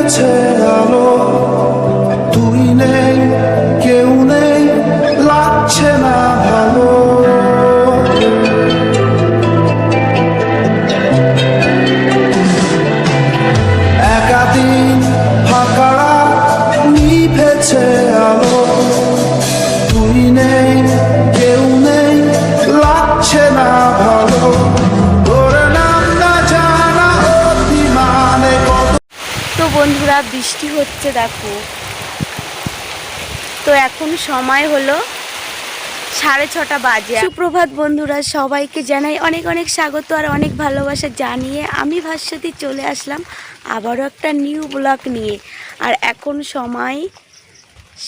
নিভেছে আলো, তুই নেই, কেউ নেই, লাগছে না ভালো। একাদিন ফাঁকা নিভেছে আলো, তুই নেই, কেউ নেই, লাগছে না ভালো। তো বন্ধুরা বৃষ্টি হচ্ছে দেখো। তো এখন সময় হলো 6:30 বাজে। সুপ্রভাত বন্ধুরা, সবাইকে জানাই অনেক অনেক স্বাগত আর অনেক ভালোবাসা জানিয়ে আমি ভাস্বতী চলে আসলাম আবারও একটা নিউ ব্লগ নিয়ে। আর এখন সময়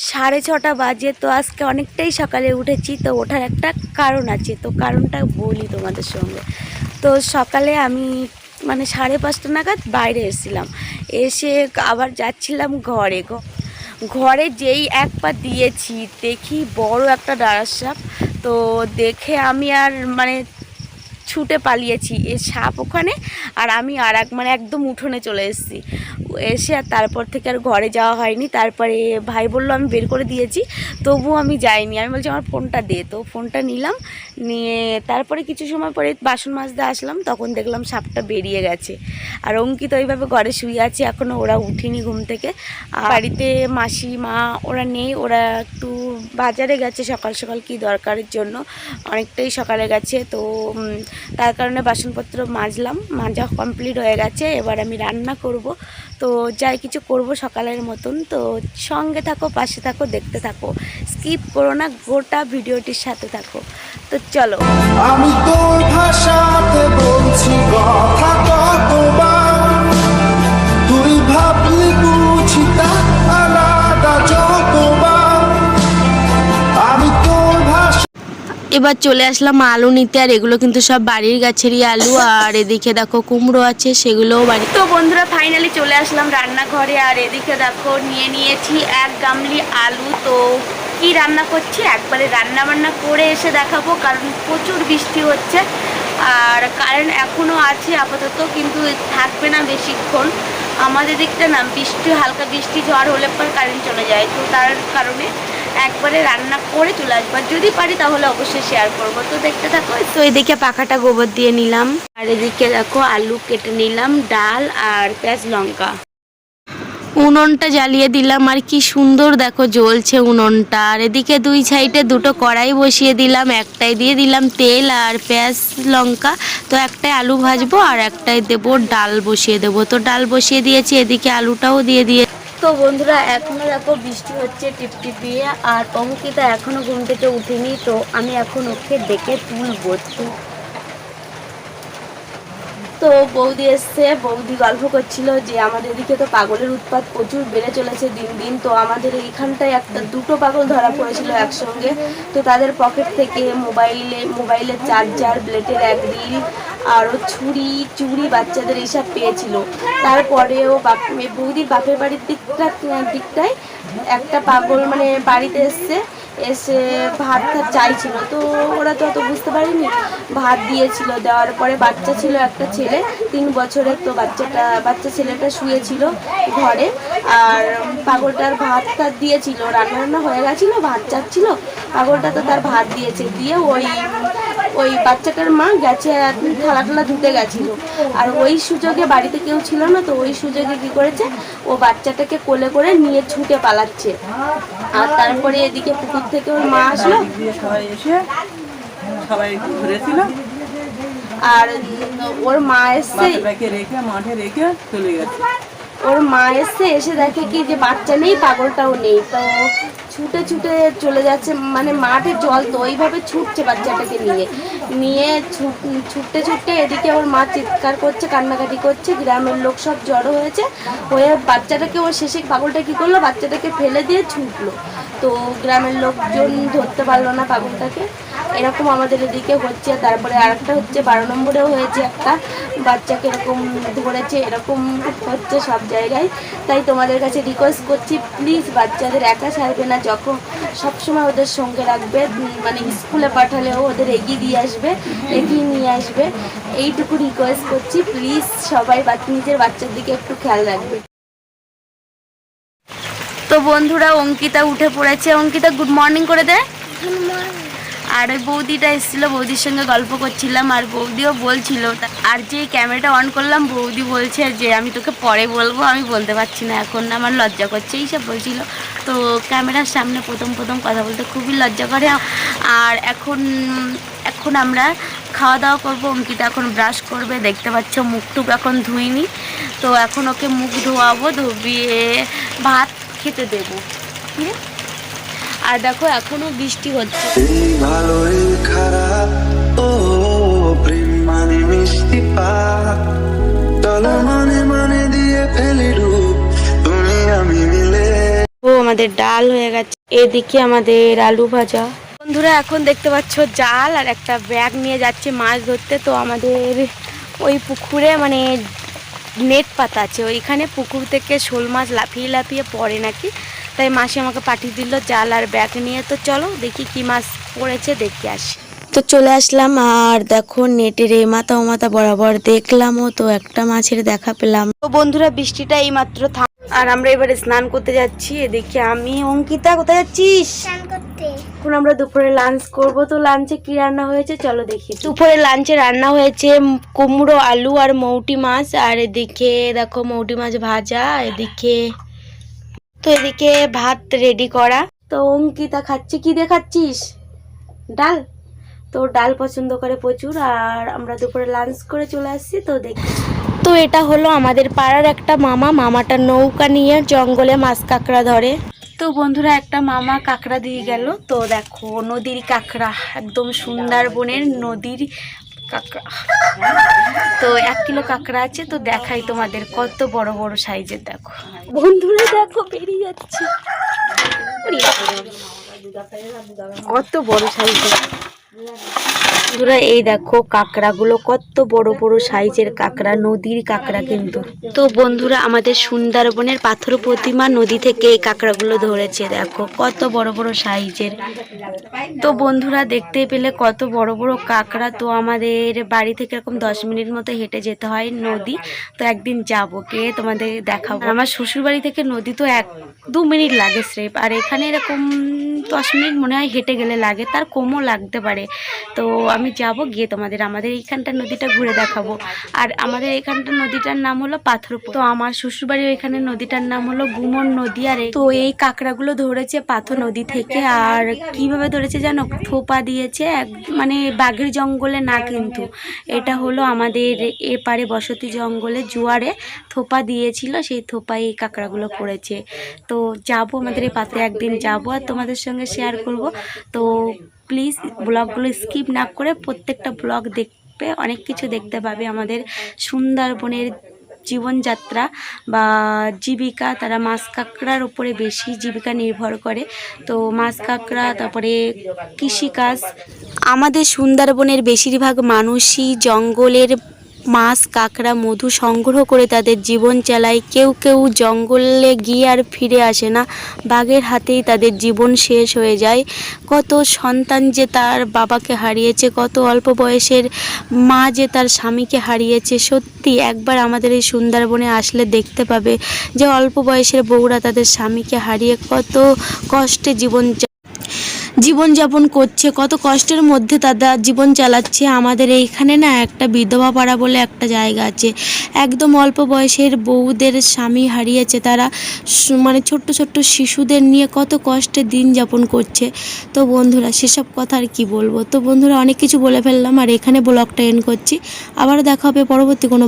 6:30 বাজে। তো আজকে অনেকটাই সকালে উঠেছি, তো ওঠার একটা কারণ আছে, তো কারণটা বলি তোমাদের সঙ্গে। তো সকালে আমি মানে 5:30 নাগাদ বাইরে এসেছিলাম, এসে আবার যাচ্ছিলাম ঘরে যেই এক পা দিয়েছি দেখি বড় একটা ডাঁড়ার সাপ। তো দেখে আমি আর মানে ছুটে পালিয়েছি, এ সাপ ওখানে আর আমি আর মানে একদম উঠোনে চলে এসেছি। এসে আর তারপর থেকে আর ঘরে যাওয়া হয়নি। তারপরে ভাই বললো আমি বের করে দিয়েছি, তবুও আমি যাইনি। আমি বলছি আমার ফোনটা দে, তো ফোনটা নিলাম, নিয়ে তারপরে কিছু সময় পরে বাসন মাজতে আসলাম, তখন দেখলাম সাপটা বেরিয়ে গেছে। আর অঙ্কিত ওইভাবে ঘরে শুয়ে আছে, এখনও ওরা উঠিনি ঘুম থেকে। আর বাড়িতে মাসি মা ওরা নেই, ওরা একটু বাজারে গেছে সকাল সকাল কি দরকারের জন্য, অনেকটাই সকালে গেছে। তো তার কারণে বাসনপত্র মাজা কমপ্লিট হয়ে গেছে। এবার আমি রান্না করব, তো যাই কিছু করব সকালের মতন। তো সঙ্গে থাকো, পাশে থাকো, দেখতে থাকো, স্কিপ করো না, গোটা ভিডিওটির সাথে থাকো। তো চলো। আমি তোর ভাষাতে বলছি কথা কতবার, তুই ভাবলি বুঝি তা আলাদা যতবার। আমি তোর ভাষা। এবার চলে আসলাম আলু নিতে, আর এগুলো কিন্তু সব বাড়ির গাছেরই আলু। আর এদিকে দেখো কুমড়ো আছে, সেগুলোও বাড়ি। তো বন্ধুরা ফাইনালি চলে আসলাম রান্নাঘরে, আর এদিকে দেখো নিয়ে নিয়েছি 1 গামলি আলু। তো কি রান্না করছি একবারে রান্না বান্না করে এসে দেখাবো, কারণ প্রচুর বৃষ্টি হচ্ছে আর কারেন্ট এখনও আছে আপাতত, কিন্তু থাকবে না বেশিক্ষণ। আমাদের দিকটা না বৃষ্টি, হালকা বৃষ্টি ঝড় হলে পর কারেন্ট চলে যায়, তো তার কারণে একবারে রান্না করে চলে আসবার, যদি পারি তাহলে অবশ্যই শেয়ার করবো। তো দেখতে থাকো। তো এদিকে পাখাটা গোবর দিয়ে নিলাম, আর এদিকে দেখো আলু কেটে নিলাম, ডাল আর পেঁয়াজ লঙ্কা। উনুনটা জ্বালিয়ে দিলাম, আর কি সুন্দর দেখো জ্বলছে উনুনটা। আর এদিকে 2 সাইডে 2টো কড়াই বসিয়ে দিলাম, একটাই দিয়ে দিলাম তেল আর পেঁয়াজ লঙ্কা। তো একটাই আলু ভাজবো আর একটাই দেবো ডাল বসিয়ে দেবো। তো ডাল বসিয়ে দিয়েছি, এদিকে আলুটাও দিয়ে। তো বন্ধুরা এখনও দেখো বৃষ্টি হচ্ছে টিপটিপিয়ে, আর অঙ্কিতা এখনও ঘুম থেকে উঠেনি। তো আমি এখন ওকে ডেকে তুলবো। তো বৌদি এসছে, বৌদি গল্প করছিল যে আমাদের এদিকে তো পাগলের উৎপাত প্রচুর বেড়ে চলেছে দিন দিন। তো আমাদের এইখানটায় 2টো পাগল ধরা পড়েছিল একসঙ্গে। তো তাদের পকেট থেকে মোবাইলের চার্জার, ব্লেডের 1 রিল, আরও চুড়ি বাচ্চাদের এইসব পেয়েছিল। তারপরেও বৌদির বাপের বাড়ির দিকটায় একটা পাগল মানে বাড়িতে এসে ভাত চাইছিল। তো ওরা তো অত বুঝতে পারেনি, ভাত দিয়েছিল। দেওয়ার পরে বাচ্চা ছিল একটা ছেলে 3 বছরের। তো বাচ্চা ছেলেটা শুয়েছিল ঘরে, আর পাগলটার ভাত দিয়েছিল, রান্না হয়ে গেছিলো, ভাত চাচ্ছিল পাগলটা। তো তার ভাত দিয়েছে, দিয়ে ওই বাচ্চাটার মা গেছে থালা ধুতে গেছিলো। আর ওই সুযোগে বাড়িতে কেউ ছিল না, তো ওই সুযোগে কি করেছে, ও বাচ্চাটাকে কোলে করে নিয়ে ছুটে পালাচ্ছে। আর তারপরে এদিকে পুকুর থেকে ওর মা আসলো, সবাই ঘুরেছিল, আর ওর মা এসে মাঠে রেখে চলে গেছে। ওর মা এসে দেখে কি যে বাচ্চা নেই, পাগলটাও নেই। তো ছুটে চলে যাচ্ছে, মানে মাঠে জল, তো ওইভাবে ছুটছে বাচ্চাটাকে নিয়ে ছুটতে এদিকে ওর মা চিৎকার করছে, কান্নাকাটি করছে। গ্রামের লোক সব জড়ো হয়ে বাচ্চাটাকে, ওর শেষে পাগলটা কি করলো, বাচ্চাটাকে ফেলে দিয়ে ছুটলো। তো গ্রামের লোকজন ধরতে পারলো না পাগলটাকে। এরকম আমাদের এদিকে হচ্ছে। তারপরে আরেকটা হচ্ছে 12 নম্বরেও হয়েছে, একটা বাচ্চাকে এরকম ধরেছে, এরকম হচ্ছে সব জায়গায়। তাই তোমাদের কাছে রিকোয়েস্ট করছি, প্লিজ বাচ্চাদের একা ছাড়বে না, যখন সবসময় ওদের সঙ্গে রাখবে, মানে স্কুলে পাঠালেও ওদের এগিয়ে নিয়ে আসবে। এইটুকু রিকোয়েস্ট করছি, প্লিজ সবাই নিজের বাচ্চার দিকে একটু খেয়াল রাখবে। তো বন্ধুরা অঙ্কিতা উঠে পড়েছে। অঙ্কিতা গুড মর্নিং করে দে। আর ওই বৌদিটা এসেছিল, বৌদির সঙ্গে গল্প করছিলাম আর বৌদিও বলছিল। আর যে ক্যামেরাটা অন করলাম বৌদি বলছে যে আমি তোকে পরে বলবো, আমি বলতে পারছি না এখন, আমার লজ্জা করছে এইসব বলছিল। তো ক্যামেরার সামনে প্রথম কথা বলতে খুবই লজ্জা করে। আর এখন আমরা খাওয়া দাওয়া করবো। অঙ্কিতা এখন ব্রাশ করবে, দেখতে পাচ্ছ মুখ টুক এখন ধুইনি। তো এখন ওকে মুখ ধোয়াবো, ধুবিয়ে ভাত খেতে দেবো। ঠিক আছে? আর দেখো এখনো বৃষ্টি হচ্ছে। এই ভালো এই খারাপ, ও প্রেম মানে মিষ্টি পাপ, চলো মানে দিয়ে ফেলি ডুব, তুমি আমি মিলে। ও আমাদের ডাল হয়ে গেছে, এদিকে আমাদের আলু ভাজা। বন্ধুরা এখন দেখতে পাচ্ছ জাল আর একটা ব্যাগ নিয়ে যাচ্ছে মাছ ধরতে। তো আমাদের ওই পুকুরে মানে নেট পাতা আছে, ওইখানে পুকুর থেকে শোল মাছ লাফিয়ে লাফিয়ে পড়ে নাকি, তাই মাসি আমাকে পাঠিয়ে দিল জাল আর ব্যাগ নিয়ে। তো চলো দেখি কি মাছ পড়েছে, দেখে আসি। তো চলে আসলাম আর দেখো নেটের এই মাথা ও মাথা বরাবর দেখলামও, তো একটা মাছের দেখা পেলাম। তো বন্ধুরা বৃষ্টিটা এই মাত্র থাম আর আমরা এবারে স্নান করতে যাচ্ছি। এদিকে আমি, অঙ্কিতা কোথায় যাচ্ছিস? এখন আমরা দুপুরে লাঞ্চ করব। তো লাঞ্চে কি রান্না হয়েছে চলো দেখি। দুপুরে লাঞ্চে রান্না হয়েছে কুমড়ো আলু আর মৌটি মাছ, আর এদিকে দেখো মৌটি মাছ ভাজা, এদিকে ভাত রেডি করা। তো অঙ্কিতা খাচ্ছে, কি দিয়ে খাচ্ছিস? ডাল। তো ডাল পছন্দ করে প্রচুর। আর আমরা দুপুরে লাঞ্চ করে চলে আসছি। তো দেখি, তো এটা হলো আমাদের পাড়ার একটা মামাটা নৌকা নিয়ে জঙ্গলে মাছ কাঁকড়া ধরে। তো বন্ধুরা একটা মামা কাঁকড়া দিয়ে গেল। তো দেখো নদীর কাঁকড়া, একদম সুন্দরবনের নদীর কাঁকড়া। তো 1 কিলো কাঁকড়া আছে। তো দেখাই তোমাদের কত বড় বড় সাইজের। দেখো বন্ধুরা দেখো বেরিয়ে যাচ্ছে, কত বড় সাইজের। বন্ধুরা এই দেখো কাঁকড়াগুলো কত বড় বড় সাইজের কাঁকড়া, নদীর কাঁকড়া কিন্তু। তো বন্ধুরা আমাদের সুন্দরবনের পাথর প্রতিমা নদী থেকে এই কাঁকড়াগুলো ধরেছে, দেখো কত বড় বড় সাইজের। তো বন্ধুরা দেখতে পেলে কত বড় বড় কাঁকড়া। তো আমাদের বাড়ি থেকে এরকম 10 মিনিট মতো হেঁটে যেতে হয় নদী। তো একদিন যাবো, গিয়ে তোমাদের দেখাবো। আমার শ্বশুর বাড়ি থেকে নদী তো 1-2 মিনিট লাগে স্রেফ, আর এখানে এরকম 10 মিনিট মনে হয় হেঁটে গেলে লাগে, তার কমও লাগতে পারে। তো আমি যাব, গিয়ে তোমাদের আমাদের এইখানটার নদীটা ঘুরে দেখাবো। আর আমাদের এইখানটার নদীটার নাম হলো পাথর। তো আমার শ্বশুরবাড়ির ওইখানে নদীটার নাম হলো গুমন নদী। আর তো এই কাঁকড়াগুলো ধরেছে পাথর নদী থেকে। আর কিভাবে ধরেছে জানো? থোপা দিয়েছে, মানে বাঘের জঙ্গলে না, কিন্তু এটা হলো আমাদের এপারে বসতি জঙ্গলে জোয়ারে থোপা দিয়েছিল, সেই থোপায় এই কাঁকড়াগুলো পড়েছে। তো যাব আমাদের এই পাথরে একদিন যাব আর তোমাদের সঙ্গে শেয়ার করব। তো প্লিজ ব্লগগুলো স্কিপ না করে প্রত্যেকটা ব্লগ দেখবে, অনেক কিছু দেখতে পাবে। আমাদের সুন্দরবনের জীবনযাত্রা বা জীবিকা, তারা মাছ কাঁকড়ার উপরে বেশি জীবিকা নির্ভর করে। তো মাছ কাঁকড়া, তারপরে কৃষিকাজ। আমাদের সুন্দরবনের বেশিরভাগ মানুষই জঙ্গলের মাছ কাঁকড়া মধু সংগ্রহ করে তাদের জীবন চালায়। কেউ কেউ জঙ্গলে গিয়ে আর ফিরে আসে না, বাঘের হাতেই তাদের জীবন শেষ হয়ে যায়। কত সন্তান যে তার বাবাকে হারিয়েছে, কত অল্প বয়সের মা যে তার স্বামীকে হারিয়েছে। সত্যি একবার আমাদের এই সুন্দরবনে আসলে দেখতে পাবে যে অল্প বয়সের বউরা তাদের স্বামীকে হারিয়ে কত কষ্টে জীবনযাপন করছে, কত কষ্টের মধ্যে তারা জীবন চালাচ্ছে। আমাদের এইখানে না একটা বিধবা পাড়া বলে একটা জায়গা আছে, একদম অল্প বয়সের বউদের স্বামী হারিয়েছে তারা, মানে ছোট্ট ছোট্ট শিশুদের নিয়ে কত কষ্টে দিন যাপন করছে। তো বন্ধুরা সেসব কথা আর কি বলবো। তো বন্ধুরা অনেক কিছু বলে ফেললাম আর এখানে ব্লগটা এন্ড করছি। আবার দেখা হবে পরবর্তী কোনো